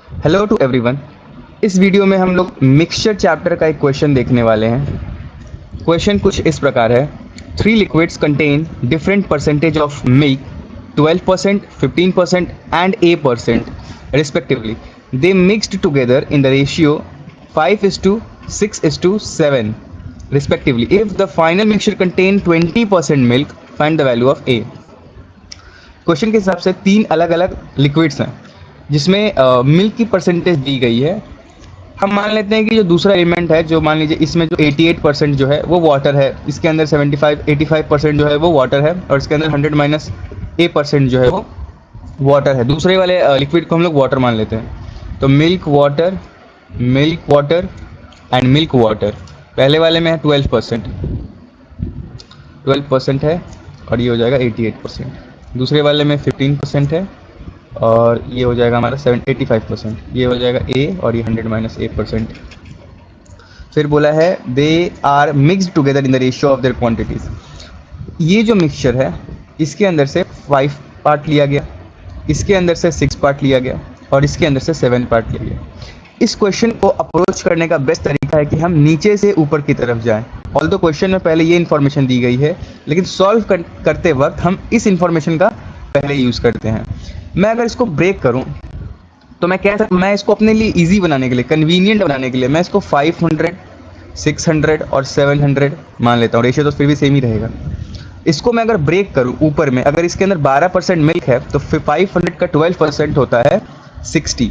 Hello to everyone. इस video में हम लोग मिक्सचर चैप्टर का एक क्वेश्चन देखने वाले हैं। क्वेश्चन कुछ इस प्रकार है। Three liquids contain different percentage of milk 12%, 15% and A% respectively. They mixed together in the ratio 5:6:7 respectively. If the final mixture contain 20% milk, find the value of A. Question के हिसाब से तीन अलग अलग लिक्विड्स हैं जिसमें मिल्क की percentage दी गई है। हम मान लेते हैं कि जो दूसरा एलिमेंट है, जो मान लीजिए इसमें जो 88% जो है वो वाटर है, इसके अंदर 85% जो है वो वाटर है, और इसके अंदर 100 - A% जो है वो वाटर है। दूसरे वाले लिक्विड को हम लोग वाटर मान लेते हैं। तो milk water and milk water. पहले वाले में है 12% है, और ये हो जाएगा 88%। दूसरे वाले में 15% है, और ये हो जाएगा हमारा 85%। ये हो जाएगा A, और ये 100 - A%। फिर बोला है they are mixed together in the ratio of their quantities. ये जो मिक्सचर है इसके अंदर से 5 पार्ट लिया गया, इसके अंदर से 6 पार्ट लिया गया, और इसके अंदर से 7 पार्ट लिया गया। इस क्वेश्चन को अप्रोच करने का बेस्ट तरीका है कि हम नीचे से ऊपर की तरफ जाएं। ऑल्दो क्वेश्चन में पहले ये इन्फॉर्मेशन दी गई है, लेकिन सॉल्व करते वक्त हम इस इन्फॉर्मेशन का पहले यूज़ करते हैं। मैं अगर इसको ब्रेक करूं तो मैं इसको अपने लिए इजी बनाने के लिए, कन्वीनियंट बनाने के लिए, मैं इसको 500, 600 और 700 मान लेता हूँ। रेशियो तो फिर भी सेम ही रहेगा। इसको मैं अगर ब्रेक करूं ऊपर में, अगर इसके अंदर 12% मिल्क है तो 500 का 12% होता है 60।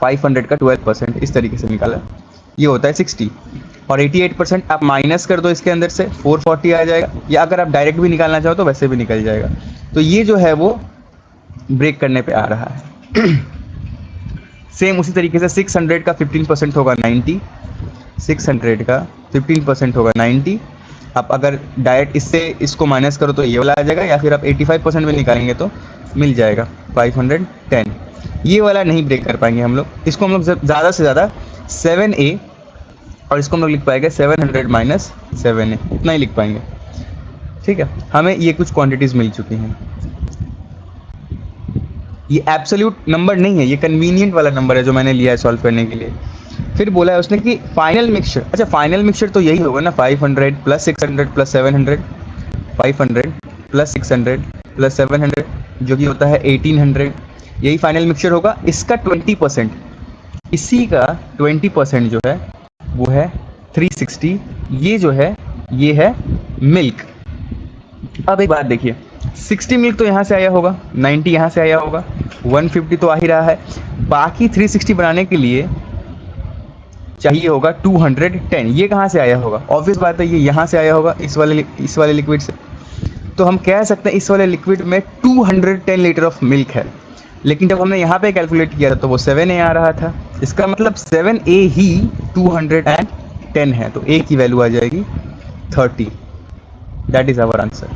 500 का 12% इस तरीके से निकाला, ये होता है 60। और 88% आप माइनस कर दो इसके अंदर से, 440 आ जाएगा। या अगर आप डायरेक्ट भी निकालना चाहो तो वैसे भी निकल जाएगा। तो ये जो है वो ब्रेक करने पे आ रहा है। सेम उसी तरीके से 600 का 15% होगा 90। 600 का 15% होगा 90। आप अगर डायरेक्ट इससे इसको माइनस करो तो ये वाला आ जाएगा, या फिर आप 85% में निकालेंगे तो मिल जाएगा 510। ये वाला नहीं ब्रेक कर पाएंगे हम लोग। इसको हम लोग ज़्यादा से ज़्यादा 7A, और इसको हम लोग लिख पाएंगे 700 - 7A, इतना ही लिख पाएंगे। ठीक है, हमें ये कुछ क्वांटिटीज़ मिल चुकी हैं। ये एब्सोल्यूट नंबर नहीं है, ये कन्वीनियंट वाला नंबर है जो मैंने लिया है सॉल्व करने के लिए। फिर बोला है उसने कि फाइनल मिक्सचर, अच्छा फाइनल मिक्सचर तो यही होगा ना, 500 + 600 + 700, 500 + 600 + 700 जो कि होता है 1800। यही फाइनल मिक्सचर होगा। इसका 20%, इसी का 20% जो है वो है 360। ये जो है ये है मिल्क। अब एक बात देखिए, 60 मिल्क तो यहाँ से आया होगा, 90 यहाँ से आया होगा, 150 तो आ ही रहा है। बाकी 360 बनाने के लिए चाहिए होगा 210। ये कहाँ से आया होगा? ऑब्वियस बात है, ये यहाँ से आया होगा, इस वाले लिक्विड से। तो हम कह सकते हैं इस वाले लिक्विड में 210 लीटर ऑफ मिल्क है। लेकिन जब हमने यहाँ पे कैलकुलेट किया था तो वो 7A आ रहा था। इसका मतलब 7A ही 210 है, तो A की वैल्यू आ जाएगी 30। That is our answer.